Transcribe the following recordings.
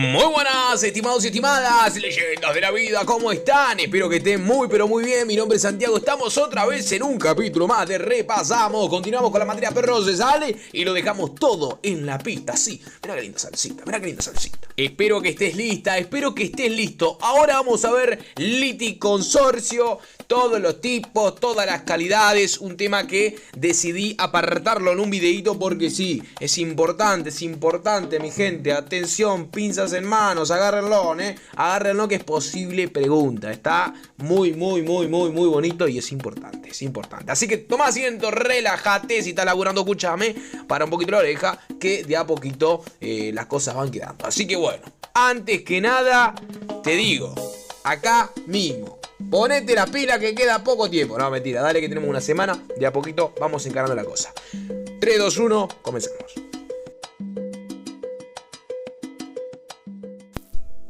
Muy buenas, estimados y estimadas leyendas de la vida, ¿cómo están? Espero que estén muy pero muy bien. Mi nombre es Santiago, estamos otra vez en un capítulo más de Repasamos. Continuamos con la materia perro se sale y lo dejamos todo en la pista. Sí, mirá qué linda salsita, mirá qué linda salsita. Espero que estés lista, espero que estés listo. Ahora vamos a ver Liticonsorcio, todos los tipos, todas las calidades. Un tema que decidí apartarlo en un videito porque sí, es importante mi gente. Atención, pinzas en manos, agárrenlo, agárrenlo que es posible pregunta. Está muy bonito y es importante. Así que toma asiento, relájate, si estás laburando, escúchame, para un poquito la oreja, que de a poquito las cosas van quedando. Así que bueno, antes que nada, te digo, acá mismo, ponete la pila que queda poco tiempo. No, mentira, dale que tenemos una semana, de a poquito vamos encarando la cosa. 3, 2, 1, comenzamos.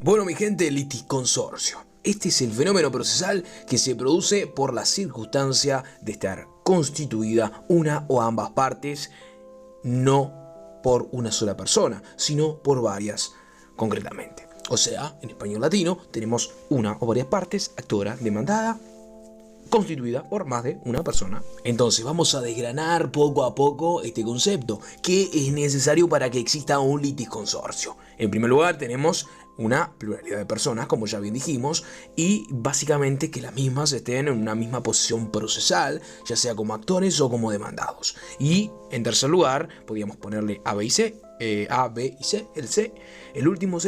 Bueno, mi gente, liticonsorcio. Este es el fenómeno procesal que se produce por la circunstancia de estar constituida una o ambas partes, no por una sola persona, sino por varias concretamente. O sea, en español latino tenemos una o varias partes, actora, demandada, constituida por más de una persona. Entonces vamos a desgranar poco a poco este concepto. ¿Qué es necesario para que exista un liticonsorcio? En primer lugar tenemos una pluralidad de personas, como ya bien dijimos, y básicamente que las mismas estén en una misma posición procesal, ya sea como actores o como demandados. Y en tercer lugar, podríamos ponerle A, B y C. A, B y C, el C, el último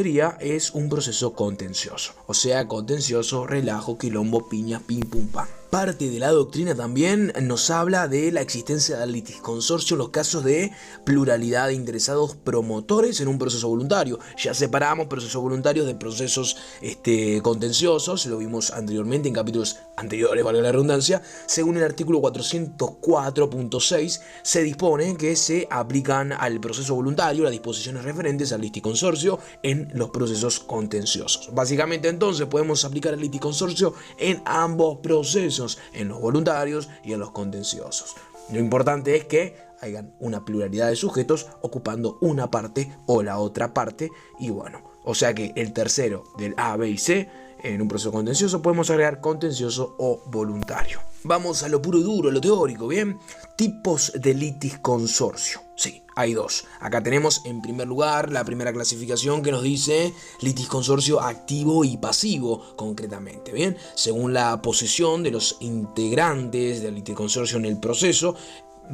es un proceso contencioso, o sea, contencioso, relajo, quilombo, piña, pim, pum, pam. Parte de la doctrina también nos habla de la existencia del liticonsorcio en los casos de pluralidad de interesados promotores en un proceso voluntario. Ya separamos procesos voluntarios de procesos contenciosos, lo vimos anteriormente en capítulos anteriores, valga la redundancia. Según el artículo 404.6 se dispone que se aplican al proceso voluntario las disposiciones referentes al liticonsorcio en los procesos contenciosos. Básicamente entonces podemos aplicar el liticonsorcio en ambos procesos, en los voluntarios y en los contenciosos. Lo importante es que hayan una pluralidad de sujetos ocupando una parte o la otra parte, y bueno, o sea que el tercero del A, B y C en un proceso contencioso podemos agregar contencioso o voluntario. Vamos a lo puro y duro, a lo teórico, ¿bien? Tipos de liticonsorcio. Sí, hay dos. Acá tenemos en primer lugar la primera clasificación que nos dice liticonsorcio activo y pasivo, concretamente, ¿bien? Según la posición de los integrantes del liticonsorcio en el proceso,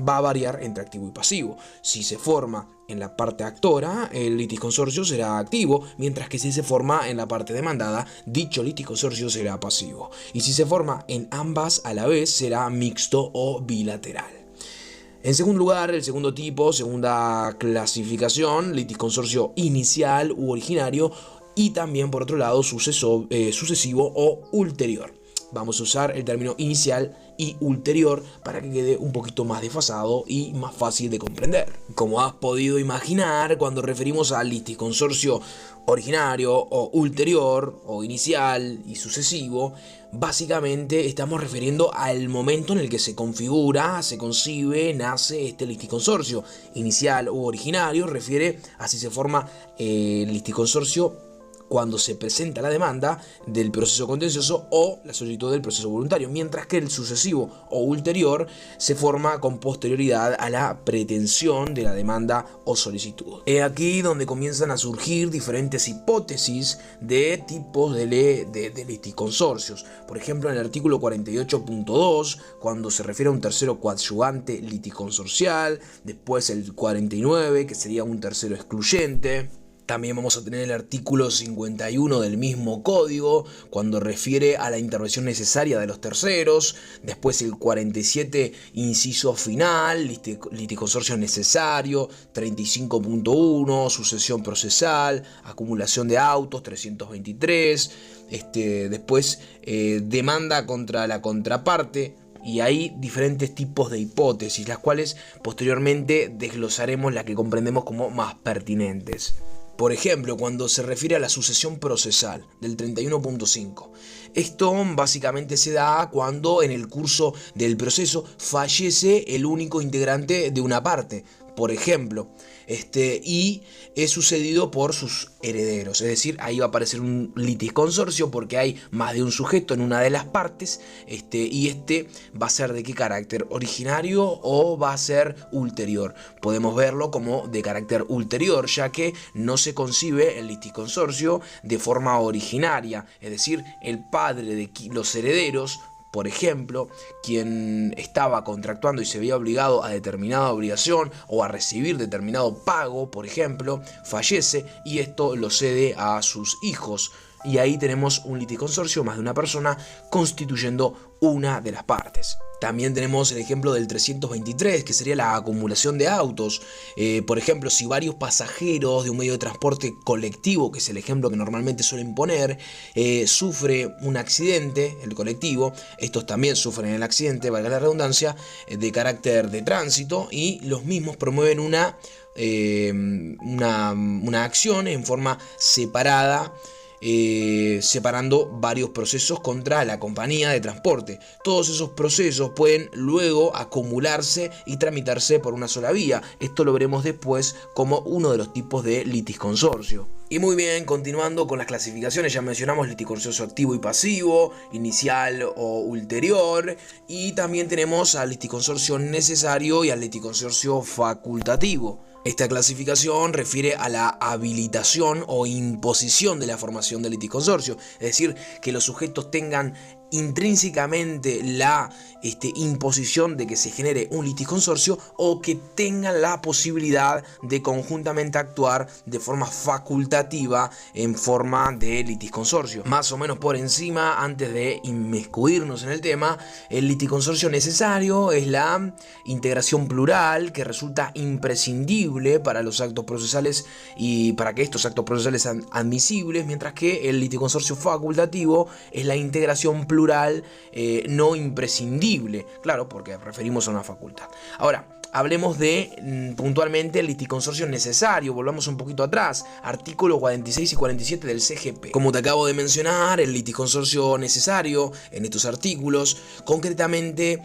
va a variar entre activo y pasivo. Si se forma en la parte actora, el liticonsorcio será activo, mientras que si se forma en la parte demandada, dicho liticonsorcio será pasivo. Y si se forma en ambas a la vez, será mixto o bilateral. En segundo lugar, el segundo tipo, segunda clasificación, liticonsorcio inicial u originario, y también por otro lado sucesivo o ulterior. Vamos a usar el término inicial y ulterior para que quede un poquito más desfasado y más fácil de comprender. Como has podido imaginar, cuando referimos al liticonsorcio originario o ulterior o inicial y sucesivo, básicamente estamos refiriendo al momento en el que se configura, se concibe, nace este liticonsorcio. Inicial u originario refiere a si se forma el liticonsorcio cuando se presenta la demanda del proceso contencioso o la solicitud del proceso voluntario, mientras que el sucesivo o ulterior se forma con posterioridad a la pretensión de la demanda o solicitud. Es aquí donde comienzan a surgir diferentes hipótesis de tipos de liticonsorcios. Por ejemplo, en el artículo 48.2, cuando se refiere a un tercero coadyuvante liticonsorcial, después el 49, que sería un tercero excluyente. También vamos a tener el artículo 51 del mismo código, cuando refiere a la intervención necesaria de los terceros. Después el 47, inciso final, liticonsorcio necesario. 35.1, sucesión procesal, acumulación de autos. 323. Después demanda contra la contraparte. Y hay diferentes tipos de hipótesis, las cuales posteriormente desglosaremos las que comprendemos como más pertinentes. Por ejemplo, cuando se refiere a la sucesión procesal del 31.5, esto básicamente se da cuando en el curso del proceso fallece el único integrante de una parte, por ejemplo, y es sucedido por sus herederos. Es decir, ahí va a aparecer un litisconsorcio porque hay más de un sujeto en una de las partes, y va a ser de qué carácter, originario o va a ser ulterior. Podemos verlo como de carácter ulterior, ya que no se concibe el litisconsorcio de forma originaria, es decir, el padre de los herederos, por ejemplo, quien estaba contractuando y se veía obligado a determinada obligación o a recibir determinado pago, por ejemplo, fallece y esto lo cede a sus hijos. Y ahí tenemos un litisconsorcio, más de una persona constituyendo una de las partes. También tenemos el ejemplo del 323, que sería la acumulación de autos. Por ejemplo, si varios pasajeros de un medio de transporte colectivo, que es el ejemplo que normalmente suelen poner, sufre un accidente, el colectivo, estos también sufren el accidente, valga la redundancia, de carácter de tránsito, y los mismos promueven una acción en forma separada, separando varios procesos contra la compañía de transporte. Todos esos procesos pueden luego acumularse y tramitarse por una sola vía. Esto lo veremos después como uno de los tipos de litisconsorcio. Y muy bien, continuando con las clasificaciones, ya mencionamos litisconsorcio activo y pasivo, inicial o ulterior, y también tenemos al litisconsorcio necesario y al litisconsorcio facultativo. Esta clasificación refiere a la habilitación o imposición de la formación del litisconsorcio, es decir, que los sujetos tengan intrínsecamente la imposición de que se genere un litisconsorcio o que tengan la posibilidad de conjuntamente actuar de forma facultativa en forma de litisconsorcio. Más o menos por encima, antes de inmiscuirnos en el tema, el litisconsorcio necesario es la integración plural que resulta imprescindible para los actos procesales y para que estos actos procesales sean admisibles, mientras que el litisconsorcio facultativo es la integración plural no imprescindible, claro, porque referimos a una facultad. Ahora, hablemos de puntualmente el litisconsorcio necesario. Volvamos un poquito atrás, artículos 46 y 47 del CGP. Como te acabo de mencionar, el litisconsorcio necesario en estos artículos concretamente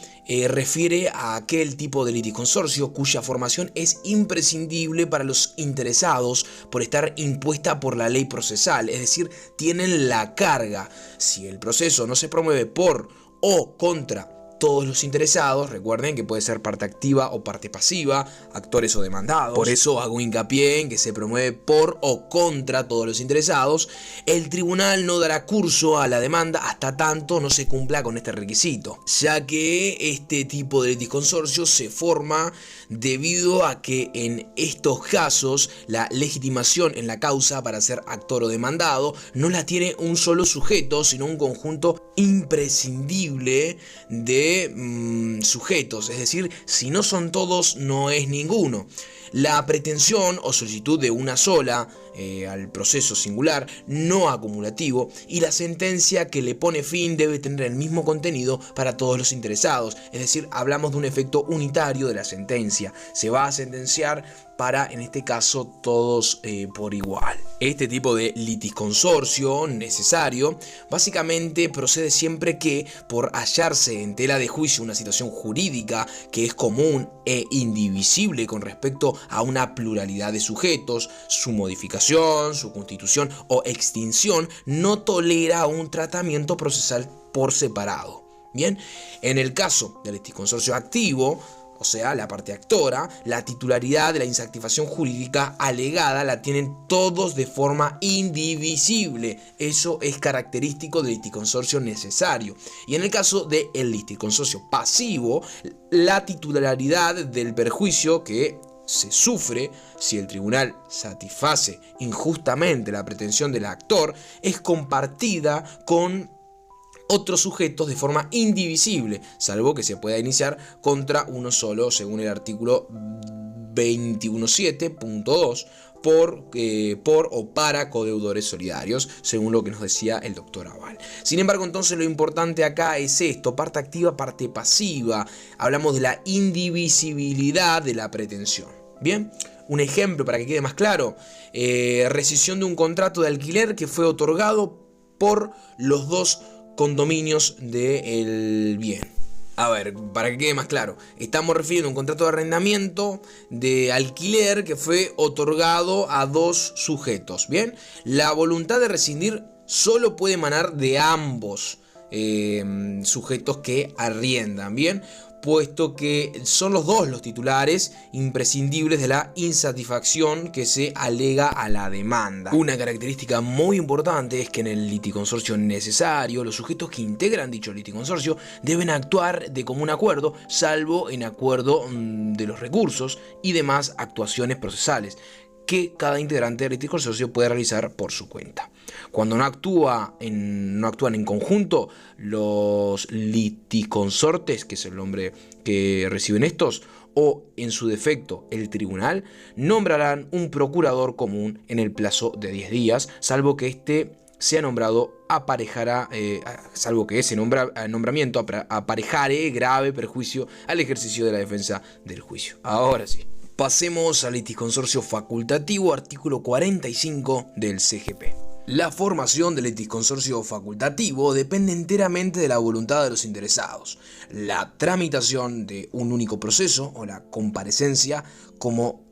refiere a aquel tipo de litisconsorcio cuya formación es imprescindible para los interesados por estar impuesta por la ley procesal, es decir, tienen la carga. Si el proceso no se promueve por o contra todos los interesados, recuerden que puede ser parte activa o parte pasiva, actores o demandados. Por eso hago hincapié en que se promueve por o contra todos los interesados. El tribunal no dará curso a la demanda hasta tanto no se cumpla con este requisito, ya que este tipo de litisconsorcio se forma debido a que en estos casos la legitimación en la causa para ser actor o demandado no la tiene un solo sujeto, sino un conjunto imprescindible de sujetos, es decir, si no son todos, no es ninguno. La pretensión o solicitud de una sola al proceso singular, no acumulativo, y la sentencia que le pone fin debe tener el mismo contenido para todos los interesados, es decir, hablamos de un efecto unitario de la sentencia. Se va a sentenciar para, en este caso, todos por igual. Este tipo de litisconsorcio necesario básicamente procede siempre que, por hallarse en tela de juicio una situación jurídica que es común e indivisible con respecto a una pluralidad de sujetos, su modificación, su constitución o extinción no tolera un tratamiento procesal por separado. Bien, en el caso del litisconsorcio activo, o sea, la parte actora, la titularidad de la insatisfacción jurídica alegada la tienen todos de forma indivisible. Eso es característico del litisconsorcio necesario. Y en el caso del litisconsorcio pasivo, la titularidad del perjuicio que se sufre si el tribunal satisface injustamente la pretensión del actor es compartida con otros sujetos de forma indivisible, salvo que se pueda iniciar contra uno solo, según el artículo 217.2, por o para codeudores solidarios, según lo que nos decía el doctor Aval. Sin embargo, entonces lo importante acá es esto: parte activa, parte pasiva. Hablamos de la indivisibilidad de la pretensión. Bien, un ejemplo para que quede más claro: rescisión de un contrato de alquiler que fue otorgado por los dos condominios del bien. A ver, para que quede más claro, estamos refiriendo a un contrato de arrendamiento de alquiler que fue otorgado a dos sujetos, ¿bien? La voluntad de rescindir solo puede emanar de ambos sujetos que arriendan, ¿bien? Puesto que son los dos los titulares imprescindibles de la insatisfacción que se alega a la demanda. Una característica muy importante es que en el liticonsorcio necesario, los sujetos que integran dicho liticonsorcio deben actuar de común acuerdo, salvo en acuerdo de los recursos y demás actuaciones procesales que cada integrante del liticonsorcio puede realizar por su cuenta. Cuando no actúan en conjunto, los liticonsortes, que es el nombre que reciben estos, o en su defecto el tribunal, nombrarán un procurador común en el plazo de 10 días, salvo que éste sea nombrado salvo que ese nombramiento aparejare grave perjuicio al ejercicio de la defensa del juicio. Ahora sí. Pasemos al liticonsorcio facultativo, artículo 45 del CGP. La formación del liticonsorcio facultativo depende enteramente de la voluntad de los interesados. La tramitación de un único proceso o la comparecencia como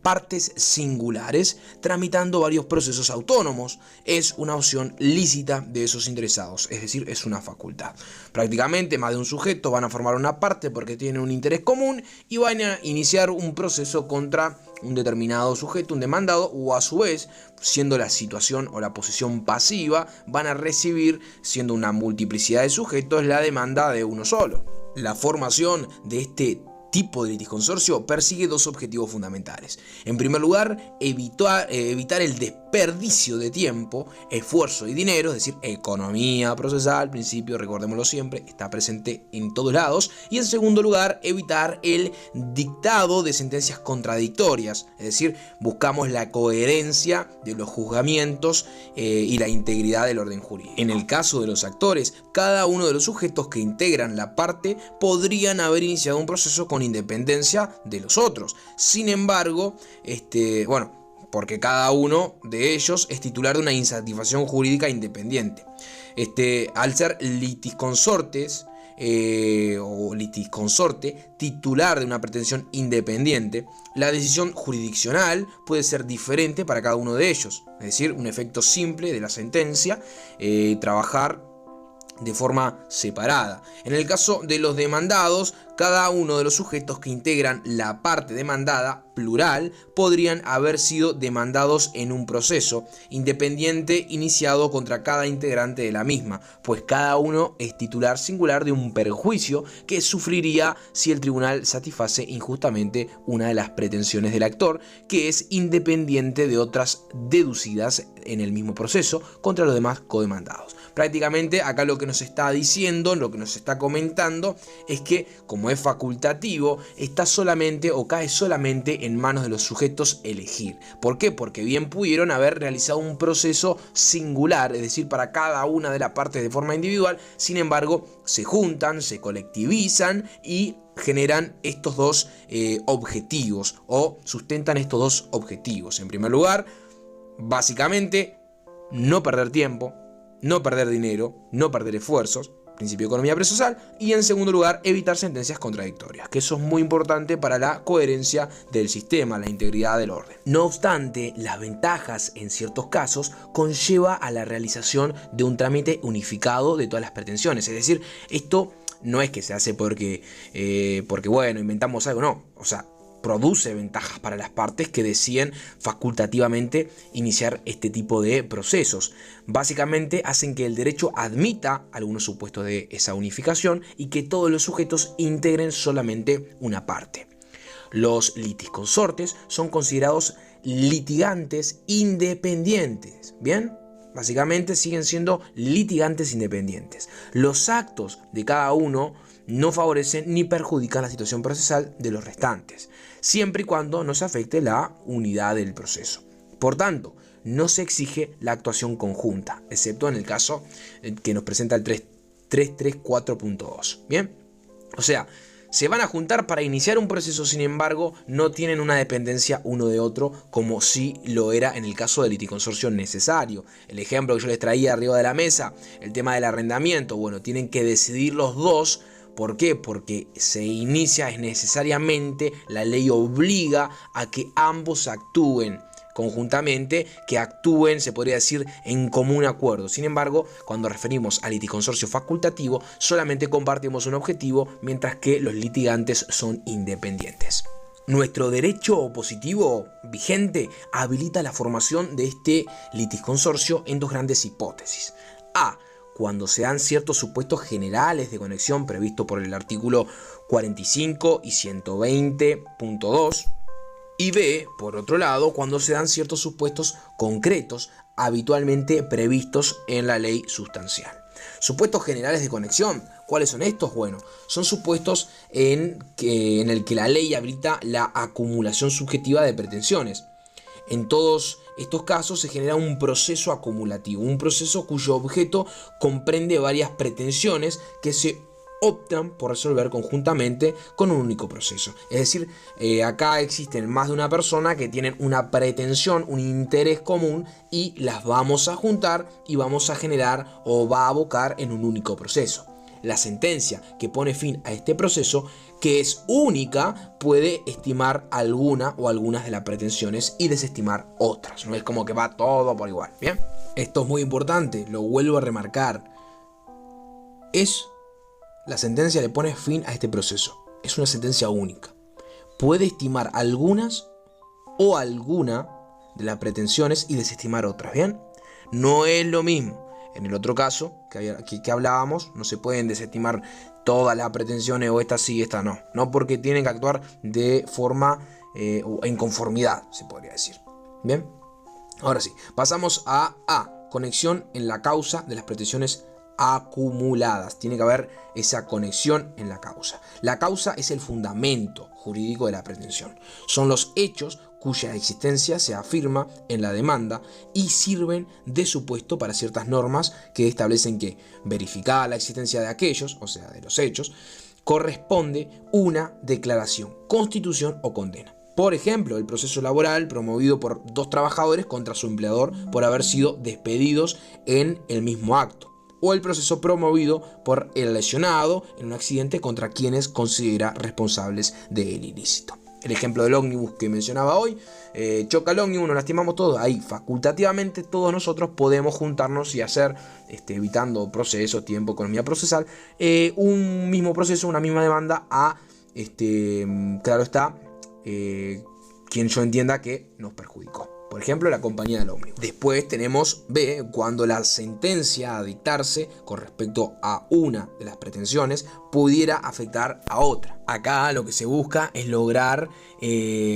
partes singulares tramitando varios procesos autónomos es una opción lícita de esos interesados, es decir, es una facultad. Prácticamente más de un sujeto van a formar una parte porque tienen un interés común y van a iniciar un proceso contra un determinado sujeto, un demandado, o a su vez, siendo la situación o la posición pasiva, van a recibir, siendo una multiplicidad de sujetos, la demanda de uno solo. La formación de este tipo de liticonsorcio persigue dos objetivos fundamentales. En primer lugar, evitar el desperdicio de tiempo, esfuerzo y dinero, es decir, economía procesal, principio, recordémoslo siempre, está presente en todos lados. Y en segundo lugar, evitar el dictado de sentencias contradictorias, es decir, buscamos la coherencia de los juzgamientos y la integridad del orden jurídico. En el caso de los actores, cada uno de los sujetos que integran la parte podrían haber iniciado un proceso con independencia de los otros. Sin embargo, porque cada uno de ellos es titular de una insatisfacción jurídica independiente. Al ser litisconsortes o litisconsorte titular de una pretensión independiente, la decisión jurisdiccional puede ser diferente para cada uno de ellos, es decir, un efecto simple de la sentencia, trabajar de forma separada. En el caso de los demandados, cada uno de los sujetos que integran la parte demandada, plural, podrían haber sido demandados en un proceso independiente iniciado contra cada integrante de la misma, pues cada uno es titular singular de un perjuicio que sufriría si el tribunal satisface injustamente una de las pretensiones del actor, que es independiente de otras deducidas en el mismo proceso contra los demás codemandados. Prácticamente acá lo que nos está diciendo, lo que nos está comentando es que como es facultativo, está solamente o cae solamente en manos de los sujetos elegir. ¿Por qué? Porque bien pudieron haber realizado un proceso singular, es decir, para cada una de las partes de forma individual. Sin embargo, se juntan, se colectivizan y generan estos dos objetivos o sustentan estos dos objetivos. En primer lugar, básicamente, no perder tiempo, no perder dinero, no perder esfuerzos, principio de economía procesal, y en segundo lugar, evitar sentencias contradictorias, que eso es muy importante para la coherencia del sistema, la integridad del orden. No obstante, las ventajas en ciertos casos conlleva a la realización de un trámite unificado de todas las pretensiones, es decir, esto no es que se hace porque bueno, inventamos algo, no, o sea, produce ventajas para las partes que deciden facultativamente iniciar este tipo de procesos. Básicamente hacen que el derecho admita algunos supuestos de esa unificación y que todos los sujetos integren solamente una parte. Los litisconsortes son considerados litigantes independientes, ¿bien? Básicamente siguen siendo litigantes independientes. Los actos de cada uno no favorecen ni perjudican la situación procesal de los restantes, siempre y cuando no se afecte la unidad del proceso. Por tanto, no se exige la actuación conjunta, excepto en el caso que nos presenta el 334.2. ¿Bien? O sea, se van a juntar para iniciar un proceso, sin embargo, no tienen una dependencia uno de otro, como sí lo era en el caso del liticonsorcio necesario. El ejemplo que yo les traía arriba de la mesa, el tema del arrendamiento, bueno, tienen que decidir los dos ¿Por qué? Porque se inicia necesariamente, la ley obliga a que ambos actúen conjuntamente, que actúen, se podría decir, en común acuerdo. Sin embargo, cuando referimos al liticonsorcio facultativo, solamente compartimos un objetivo, mientras que los litigantes son independientes. Nuestro derecho opositivo vigente habilita la formación de este litisconsorcio en dos grandes hipótesis. A. Cuando se dan ciertos supuestos generales de conexión previsto por el artículo 45 y 120.2. Y B, por otro lado, cuando se dan ciertos supuestos concretos habitualmente previstos en la ley sustancial. Supuestos generales de conexión, ¿cuáles son estos? Bueno, son supuestos en el que la ley habilita la acumulación subjetiva de pretensiones. En todos estos casos se genera un proceso acumulativo, un proceso cuyo objeto comprende varias pretensiones que se optan por resolver conjuntamente con un único proceso. Es decir, acá existen más de una persona que tienen una pretensión, un interés común, y las vamos a juntar y vamos a generar o va a abocar en un único proceso. La sentencia que pone fin a este proceso, que es única, puede estimar alguna o algunas de las pretensiones y desestimar otras. No es como que va todo por igual. Bien, esto es muy importante, lo vuelvo a remarcar. La sentencia le pone fin a este proceso. Es una sentencia única. Puede estimar algunas o alguna de las pretensiones y desestimar otras. Bien, no es lo mismo. En el otro caso que hablábamos, no se pueden desestimar todas las pretensiones, o esta sí, esta no. No, porque tienen que actuar de forma en conformidad, se podría decir. Bien, ahora sí, pasamos a A, conexión en la causa de las pretensiones acumuladas. Tiene que haber esa conexión en la causa. La causa es el fundamento jurídico de la pretensión. Son los hechos cuya existencia se afirma en la demanda y sirven de supuesto para ciertas normas que establecen que, verificada la existencia de aquellos, o sea, de los hechos, corresponde una declaración, constitución o condena. Por ejemplo, el proceso laboral promovido por dos trabajadores contra su empleador por haber sido despedidos en el mismo acto. O el proceso promovido por el lesionado en un accidente contra quienes considera responsables del ilícito. El ejemplo del ómnibus que mencionaba hoy, choca el ómnibus, nos lastimamos todos. Ahí facultativamente todos nosotros podemos juntarnos y hacer, evitando procesos, tiempo, economía procesal, un mismo proceso, una misma demanda a, claro está, quien yo entienda que nos perjudicó. Por ejemplo, la compañía del ómnibus. Después tenemos B, cuando la sentencia a dictarse con respecto a una de las pretensiones pudiera afectar a otra. Acá lo que se busca es lograr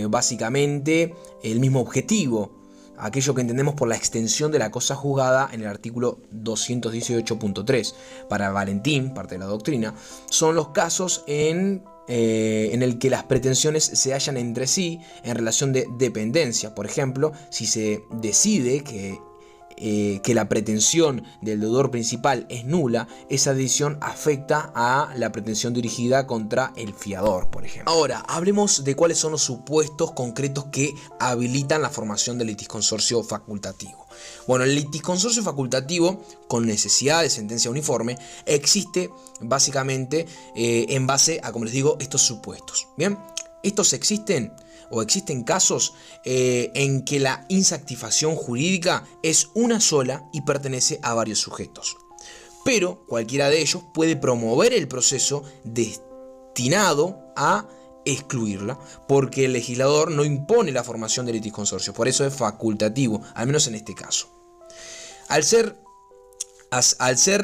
básicamente el mismo objetivo, aquello que entendemos por la extensión de la cosa juzgada en el artículo 218.3. Para Valentín, parte de la doctrina, son los casos en el que las pretensiones se hallan entre sí en relación de dependencia. Por ejemplo, si se decide que la pretensión del deudor principal es nula, esa decisión afecta a la pretensión dirigida contra el fiador, por ejemplo. Ahora, hablemos de cuáles son los supuestos concretos que habilitan la formación del litisconsorcio facultativo. Bueno, el litisconsorcio facultativo con necesidad de sentencia uniforme existe básicamente en base a, como les digo, estos supuestos. Bien, estos existen casos en que la insatisfacción jurídica es una sola y pertenece a varios sujetos. Pero cualquiera de ellos puede promover el proceso destinado a excluirla, porque el legislador no impone la formación del litisconsorcio. Por eso es facultativo, al menos en este caso. Al ser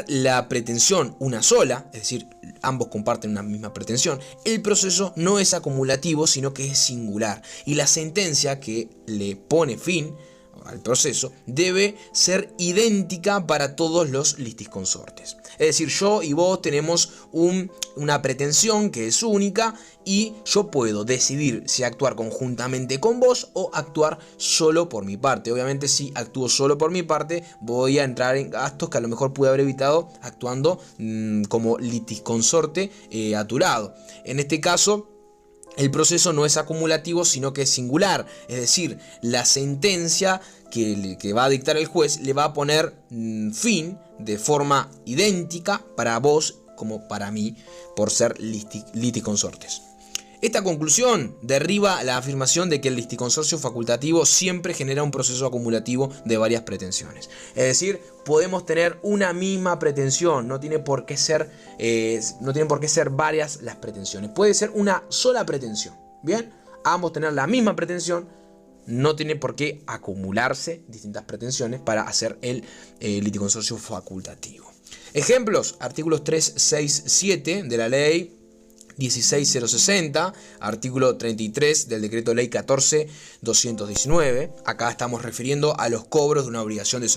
la pretensión una sola, es decir, ambos comparten una misma pretensión, el proceso no es acumulativo, sino que es singular. Y la sentencia que le pone fin al proceso debe ser idéntica para todos los litisconsortes. Es decir, yo y vos tenemos una pretensión que es única y yo puedo decidir si actuar conjuntamente con vos o actuar solo por mi parte. Obviamente, si actúo solo por mi parte, voy a entrar en gastos que a lo mejor pude haber evitado actuando como litisconsorte a tu lado. En este caso, el proceso no es acumulativo, sino que es singular. Es decir, la sentencia que va a dictar el juez le va a poner fin de forma idéntica para vos como para mí por ser liticonsortes. Esta conclusión derriba la afirmación de que el liticonsorcio facultativo siempre genera un proceso acumulativo de varias pretensiones. Es decir, podemos tener una misma pretensión, no tiene por qué ser varias las pretensiones. Puede ser una sola pretensión. Bien, ambos tener la misma pretensión, no tiene por qué acumularse distintas pretensiones para hacer el liticonsorcio facultativo. Ejemplos: artículos 3, 6, 7 de la ley 16060, artículo 33 del decreto ley 14.219. Acá estamos refiriendo a los cobros de una obligación de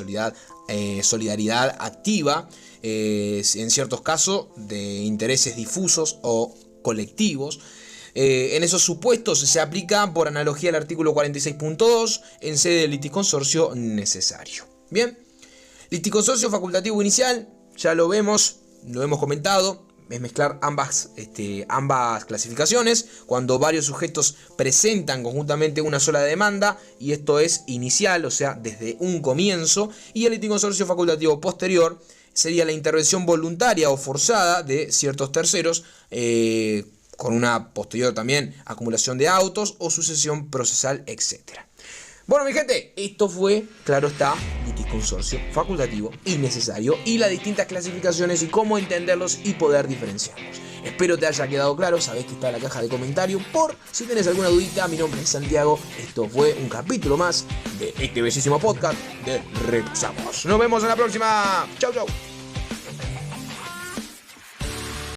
solidaridad activa, en ciertos casos de intereses difusos o colectivos. En esos supuestos se aplica por analogía el artículo 46.2 en sede del liticonsorcio necesario. Bien, liticonsorcio facultativo inicial, ya lo hemos comentado. Es mezclar ambas clasificaciones cuando varios sujetos presentan conjuntamente una sola demanda, y esto es inicial, o sea, desde un comienzo. Y el liticonsorcio facultativo posterior sería la intervención voluntaria o forzada de ciertos terceros, con una posterior también acumulación de autos o sucesión procesal, etc. Bueno, mi gente, esto fue, claro está, liticonsorcio facultativo y necesario, y las distintas clasificaciones y cómo entenderlos y poder diferenciarlos. Espero te haya quedado claro. Sabés que está en la caja de comentarios por si tenés alguna dudita. Mi nombre es Santiago. Esto fue un capítulo más de este bellísimo podcast de Repsamos. Nos vemos en la próxima. Chau, chau.